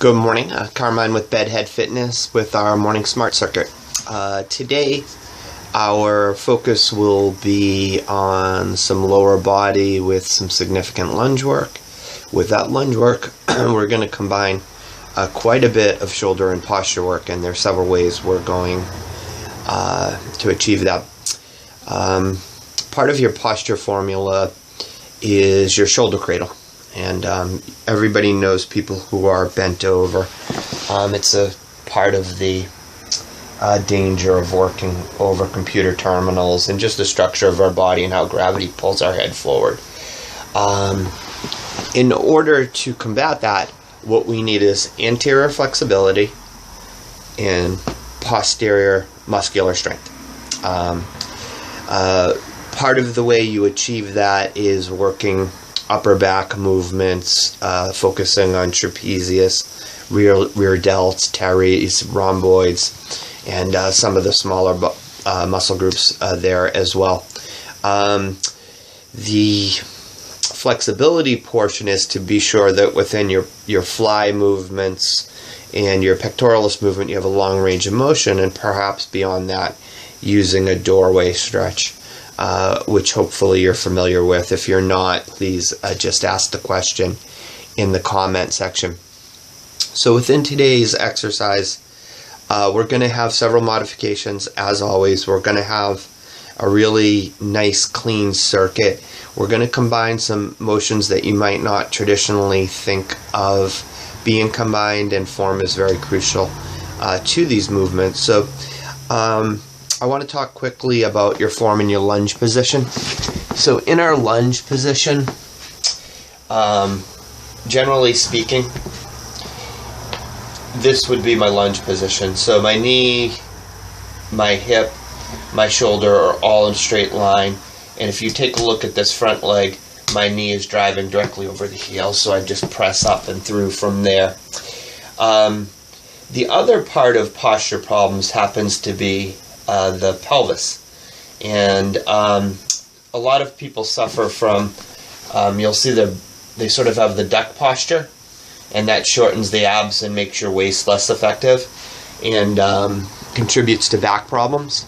Good morning, Carmine with Bedhead Fitness with our morning smart circuit. Today our focus will be on some lower body with some significant lunge work. With that lunge work we're going to combine quite a bit of shoulder and posture work, and there are several ways we're going to achieve that. Part of your posture formula is your shoulder cradle. And everybody knows people who are bent over. It's a part of the danger of working over computer terminals and just the structure of our body and how gravity pulls our head forward. In order to combat that, what we need is anterior flexibility and posterior muscular strength. Part of the way you achieve that is working upper back movements, focusing on trapezius, rear delts, teres, rhomboids, and some of the smaller muscle groups there as well. The flexibility portion is to be sure that within your fly movements and your pectoralis movement you have a long range of motion, and perhaps beyond that using a doorway stretch. Which hopefully you're familiar with. If you're not, please just ask the question in the comment section. So within today's exercise, we're going to have several modifications. As always, we're going to have a really nice clean circuit. We're going to combine some motions that you might not traditionally think of being combined, and form is very crucial to these movements. So I want to talk quickly about your form and your lunge position. So in our lunge position, generally speaking, this would be my lunge position. So my knee, my hip, my shoulder are all in straight line. And if you take a look at this front leg, my knee is driving directly over the heel, so I just press up and through from there. The other part of posture problems happens to be the pelvis, and a lot of people suffer from, you'll see they sort of have the duck posture, and that shortens the abs and makes your waist less effective, and contributes to back problems.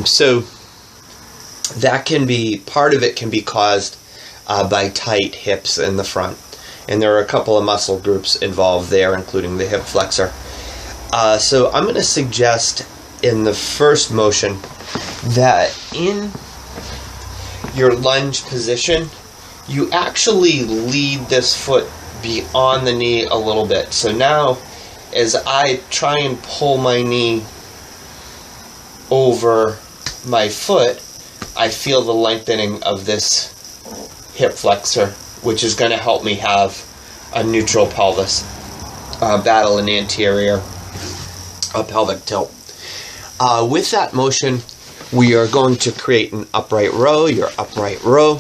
So that can be, part of it can be caused by tight hips in the front, and there are a couple of muscle groups involved there, including the hip flexor. So I'm going to suggest in the first motion that in your lunge position you actually lead this foot beyond the knee a little bit. So now as I try and pull my knee over my foot, I feel the lengthening of this hip flexor, which is going to help me have a neutral pelvis, battle an anterior pelvic tilt. With that motion, we are going to create an upright row. Your upright row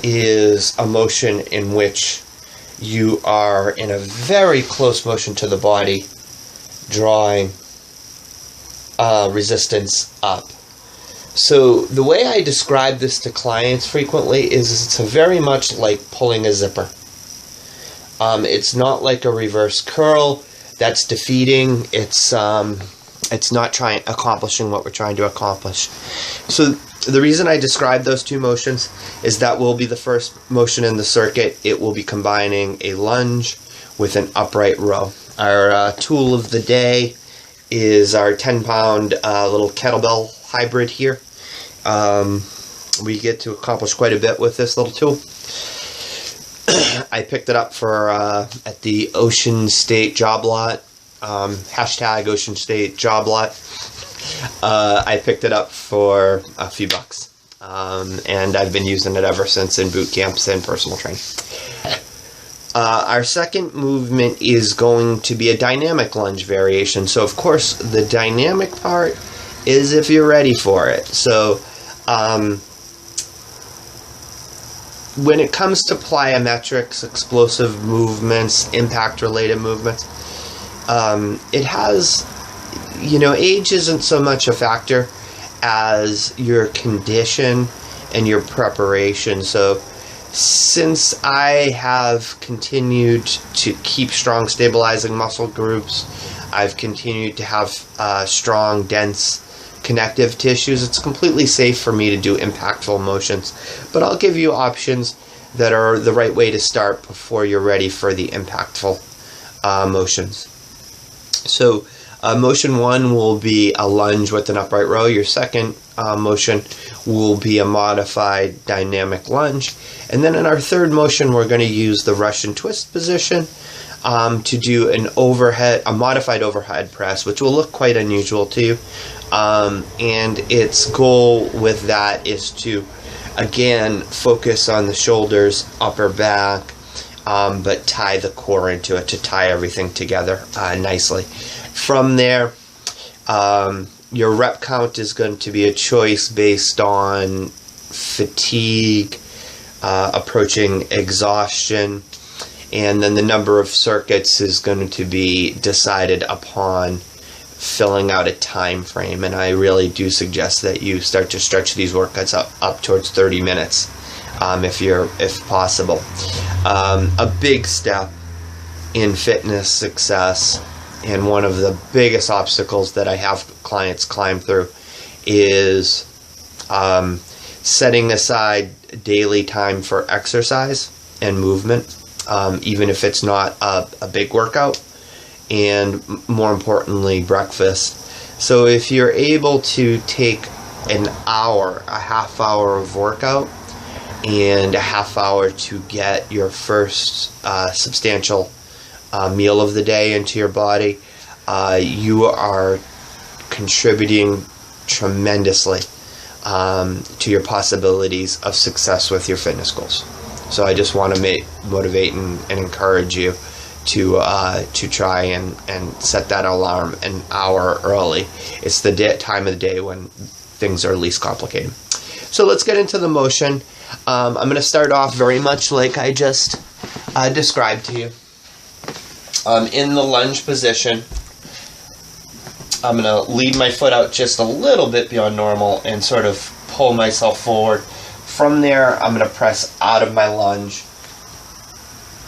is a motion in which you are in a very close motion to the body, drawing resistance up. So the way I describe this to clients frequently is it's very much like pulling a zipper. It's not like a reverse curl. That's defeating. It's not accomplishing what we're trying to accomplish. So the reason I describe those two motions is that will be the first motion in the circuit. It will be combining a lunge with an upright row. Our tool of the day is our 10-pound little kettlebell hybrid here. We get to accomplish quite a bit with this little tool. I picked it up for at the Ocean State job lot. Hashtag Ocean State job lot. I picked it up for a few bucks, and I've been using it ever since in boot camps and personal training. Our second movement is going to be a dynamic lunge variation. So of course the dynamic part is if you're ready for it. So when it comes to plyometrics, explosive movements, impact related movements, it has, age isn't so much a factor as your condition and your preparation. So Since I have continued to keep strong stabilizing muscle groups, I've continued to have strong, dense connective tissues, it's completely safe for me to do impactful motions. But I'll give you options that are the right way to start before you're ready for the impactful motions. So motion one will be a lunge with an upright row. Your second motion will be a modified dynamic lunge. And then in our third motion, we're going to use the Russian twist position to do a modified overhead press, which will look quite unusual to you. And its goal with that is to, again, focus on the shoulders, upper back, but tie the core into it, to tie everything together nicely. From there, your rep count is going to be a choice based on fatigue, approaching exhaustion, and then the number of circuits is going to be decided upon filling out a time frame. And I really do suggest that you start to stretch these workouts up towards 30 minutes if possible. A big step in fitness success, and one of the biggest obstacles that I have clients climb through, is setting aside daily time for exercise and movement, even if it's not a big workout, and more importantly, breakfast. So if you're able to take an hour, a half hour of workout, and a half hour to get your first substantial meal of the day into your body, you are contributing tremendously to your possibilities of success with your fitness goals. So I just want to motivate and encourage you to try and set that alarm an hour early. It's the time of the day when things are least complicated. So let's get into the motion. I'm going to start off very much like I just described to you. In the lunge position, I'm going to lead my foot out just a little bit beyond normal and sort of pull myself forward. From there, I'm going to press out of my lunge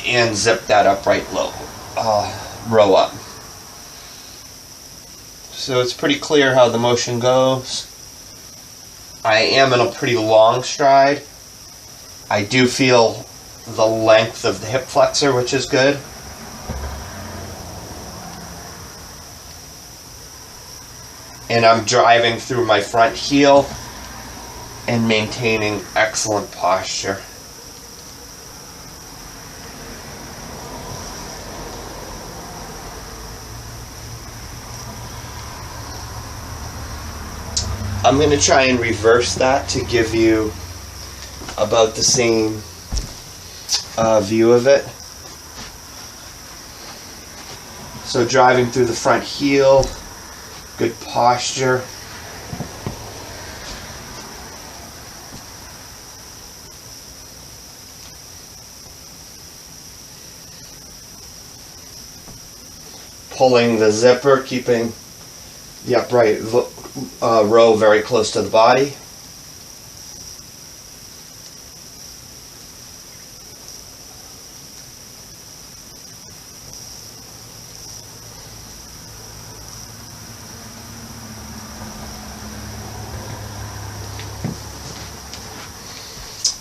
and zip that upright row up. So it's pretty clear how the motion goes. I am in a pretty long stride. I do feel the length of the hip flexor, which is good. And I'm driving through my front heel and maintaining excellent posture. I'm going to try and reverse that to give you about the same view of it. So driving through the front heel, good posture. Pulling the zipper, keeping the upright row very close to the body.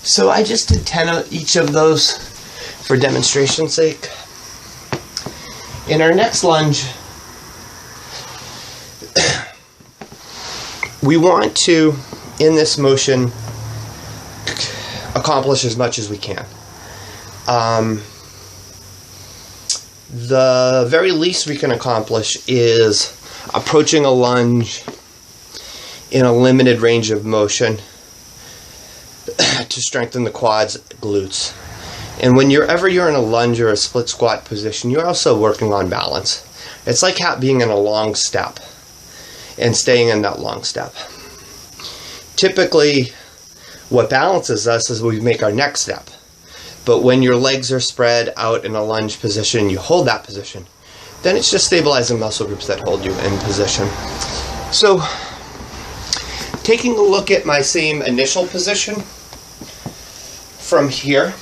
So I just did 10 of each of those for demonstration's sake. In our next lunge, we want to, in this motion, accomplish as much as we can. The very least we can accomplish is approaching a lunge in a limited range of motion to strengthen the quads, glutes. And whenever you're in a lunge or a split squat position, you're also working on balance. It's like being in a long step and staying in that long step. Typically, what balances us is we make our next step. But when your legs are spread out in a lunge position, you hold that position, then it's just stabilizing muscle groups that hold you in position. So, taking a look at my same initial position, from here,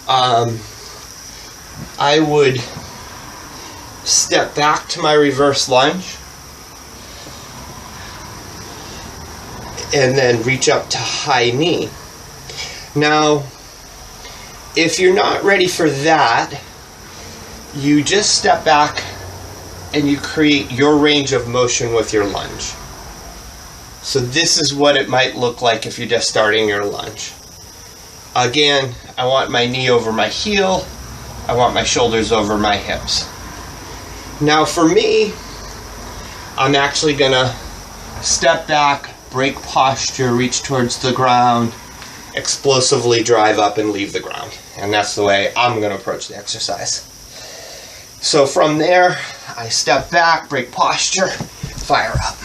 I would step back to my reverse lunge and then reach up to high knee. Now, if you're not ready for that, you just step back and you create your range of motion with your lunge. So this is what it might look like if you're just starting your lunge. Again, I want my knee over my heel. I want my shoulders over my hips. Now for me, I'm actually gonna step back, break posture, reach towards the ground, explosively drive up and leave the ground. And that's the way I'm gonna approach the exercise. So from there, I step back, break posture, fire up.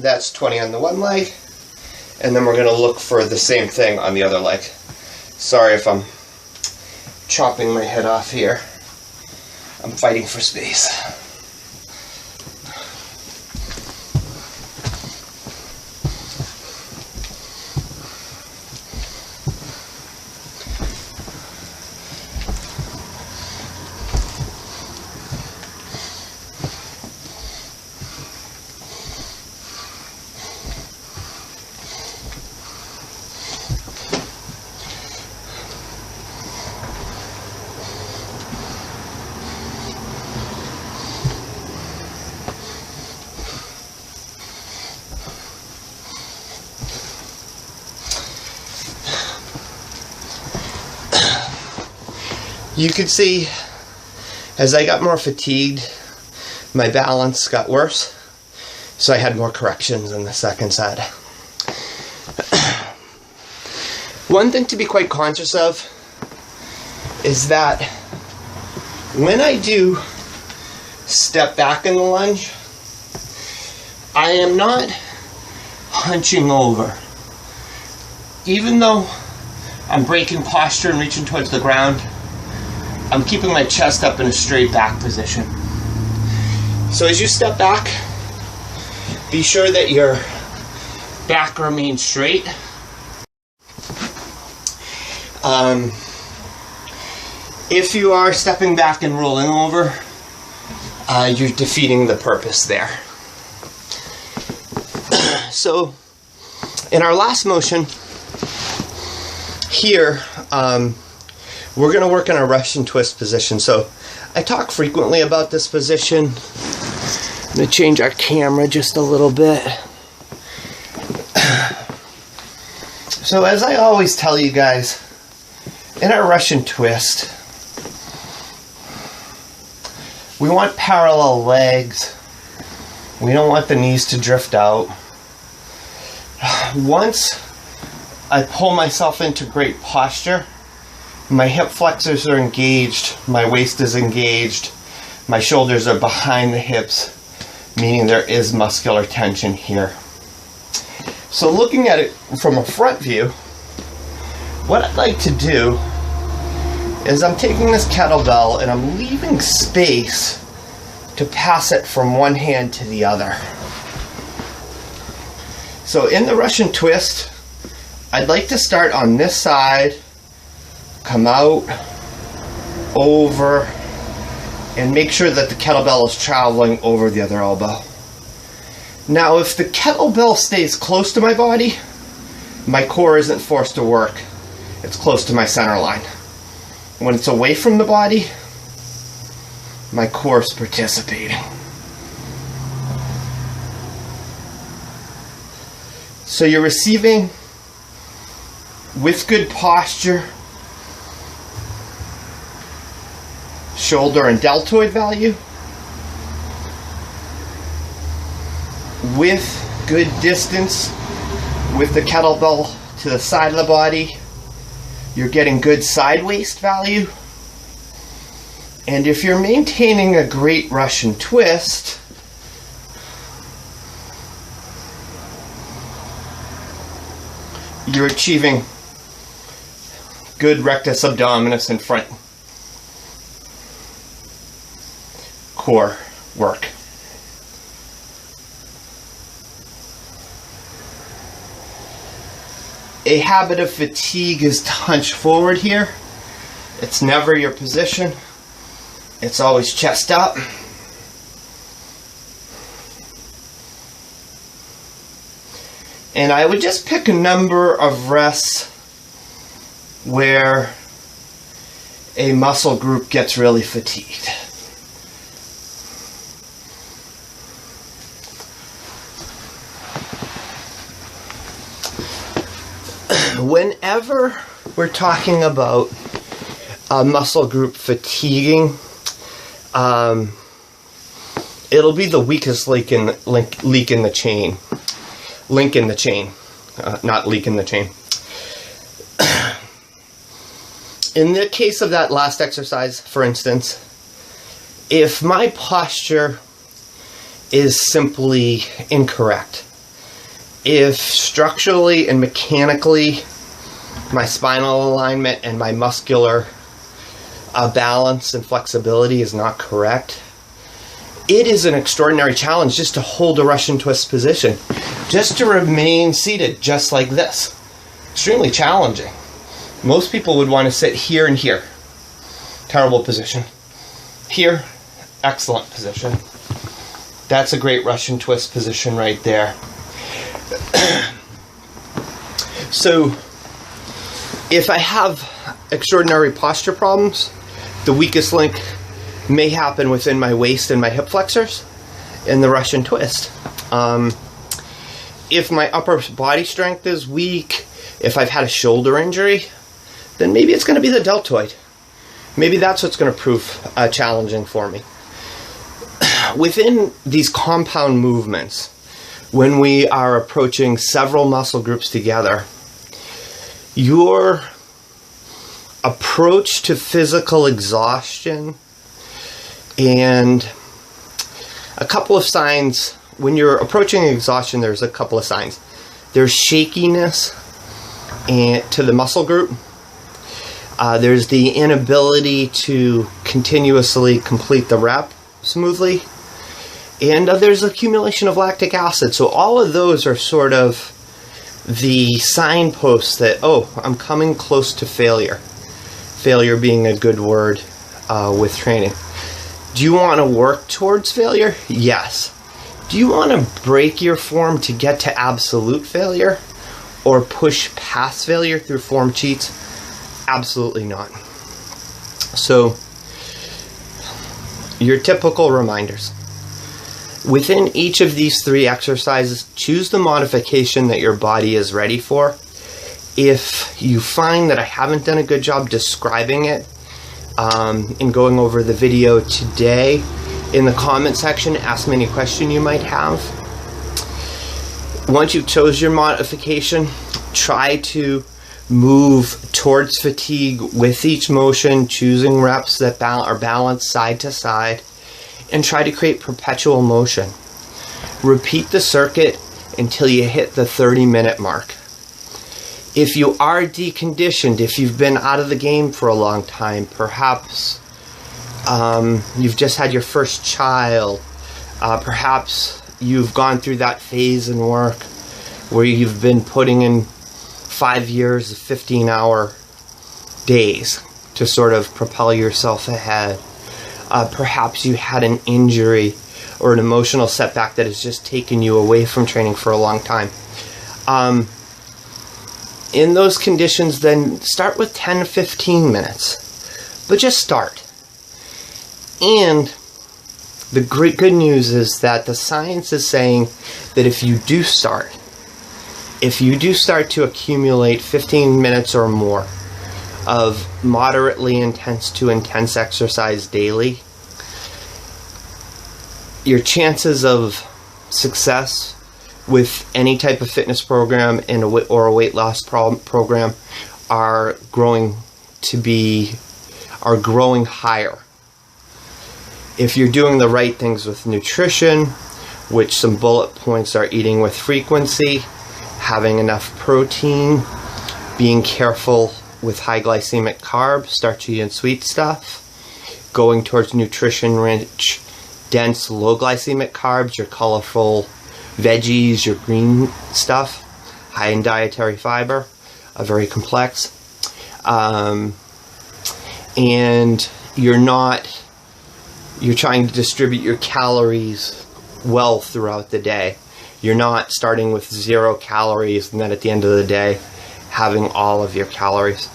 That's 20 on the one leg, and then we're going to look for the same thing on the other leg. Sorry if I'm chopping my head off here. I'm fighting for space. You can see as I got more fatigued, my balance got worse, so I had more corrections in the second set. One thing to be quite conscious of is that when I do step back in the lunge, I am not hunching over. Even though I'm breaking posture and reaching towards the ground, I'm keeping my chest up in a straight back position. So as you step back, be sure that your back remains straight. If you are stepping back and rolling over, you're defeating the purpose there. So in our last motion here, we're going to work in a Russian twist position. So I talk frequently about this position. I'm going to change our camera just a little bit. So as I always tell you guys, in our Russian twist, we want parallel legs. We don't want the knees to drift out. Once I pull myself into great posture, my hip flexors are engaged, my waist is engaged, my shoulders are behind the hips, meaning there is muscular tension here. So looking at it from a front view, what I'd like to do is I'm taking this kettlebell and I'm leaving space to pass it from one hand to the other. So in the Russian twist, I'd like to start on this side, come out, over, and make sure that the kettlebell is traveling over the other elbow. Now, if the kettlebell stays close to my body, my core isn't forced to work. It's close to my center line. When it's away from the body, my core is participating. So you're receiving with good posture, shoulder and deltoid value, with good distance with the kettlebell to the side of the body, you're getting good side waist value. And if you're maintaining a great Russian twist, you're achieving good rectus abdominis and front core work. A habit of fatigue is to hunch forward here. It's never your position. It's always chest up. And I would just pick a number of rests where a muscle group gets really fatigued. Whenever we're talking about a muscle group fatiguing, it'll be the weakest link in the chain. Link in the chain, not leak in the chain. In the case of that last exercise, for instance, if my posture is simply incorrect, if structurally and mechanically my spinal alignment and my muscular balance and flexibility is not correct, it is an extraordinary challenge just to hold a Russian twist position, just to remain seated just like this. Extremely challenging. Most people would want to sit here and here. Terrible position. Here, excellent position. That's a great Russian twist position right there. So, if I have extraordinary posture problems, the weakest link may happen within my waist and my hip flexors in the Russian twist. If my upper body strength is weak, if I've had a shoulder injury, then maybe it's going to be the deltoid. Maybe that's what's going to prove challenging for me. Within these compound movements, when we are approaching several muscle groups together, your approach to physical exhaustion and a couple of signs, when you're approaching exhaustion, there's a couple of signs. There's shakiness to the muscle group. There's the inability to continuously complete the rep smoothly. And there's accumulation of lactic acid. So all of those are sort of the signposts that, oh, I'm coming close to failure. Failure being a good word with training. Do you want to work towards failure? Yes. Do you want to break your form to get to absolute failure? Or push past failure through form cheats? Absolutely not. So, your typical reminders. Within each of these three exercises, choose the modification that your body is ready for. If you find that I haven't done a good job describing it in going over the video today, in the comment section, ask me any question you might have. Once you've chose your modification, try to move towards fatigue with each motion, choosing reps that are balanced side to side, and try to create perpetual motion. Repeat the circuit until you hit the 30-minute mark. If you are deconditioned, if you've been out of the game for a long time, perhaps you've just had your first child, perhaps you've gone through that phase in work where you've been putting in 5 years of 15-hour days to sort of propel yourself ahead. Perhaps you had an injury or an emotional setback that has just taken you away from training for a long time. In those conditions, then start with 10 to 15 minutes, but just start. And the great good news is that the science is saying that if you do start to accumulate 15 minutes or more of moderately intense to intense exercise daily, your chances of success with any type of fitness program and or a weight loss program are growing higher. If you're doing the right things with nutrition, which some bullet points are eating with frequency, having enough protein, being careful with high glycemic carbs, starchy and sweet stuff, going towards nutrition-rich, dense, low glycemic carbs, your colorful veggies, your green stuff, high in dietary fiber, very complex, and you're trying to distribute your calories well throughout the day. You're not starting with 0 calories and then at the end of the day having all of your calories.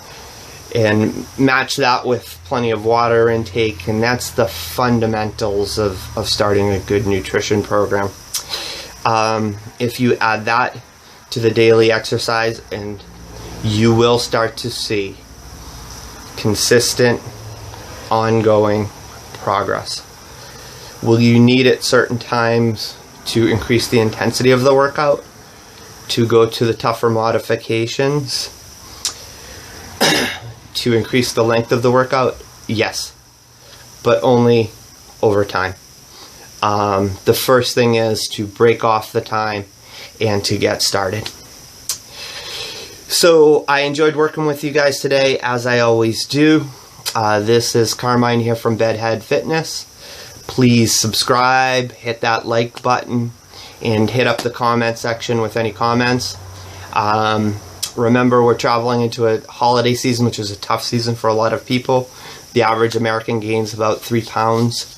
And match that with plenty of water intake, and that's the fundamentals of starting a good nutrition program. If you add that to the daily exercise, and you will start to see consistent, ongoing progress. Will you need at certain times to increase the intensity of the workout, to go to the tougher modifications, to increase the length of the workout? Yes, but only over time. The first thing is to break off the time and to get started. So I enjoyed working with you guys today, as I always do. This is Carmine here from Bedhead Fitness. Please subscribe, hit that like button, and hit up the comment section with any comments. Remember, we're traveling into a holiday season, which is a tough season for a lot of people. The average American gains about 3 pounds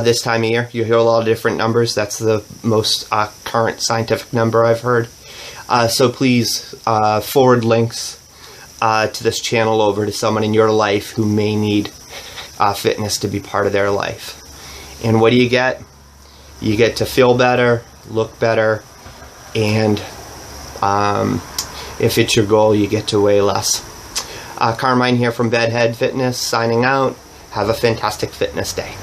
this time of year. You hear a lot of different numbers. That's the most current scientific number I've heard. So please forward links to this channel over to someone in your life who may need fitness to be part of their life. And what do you get? You get to feel better, look better, and if it's your goal, you get to weigh less. Carmine here from Bedhead Fitness, signing out. Have a fantastic fitness day.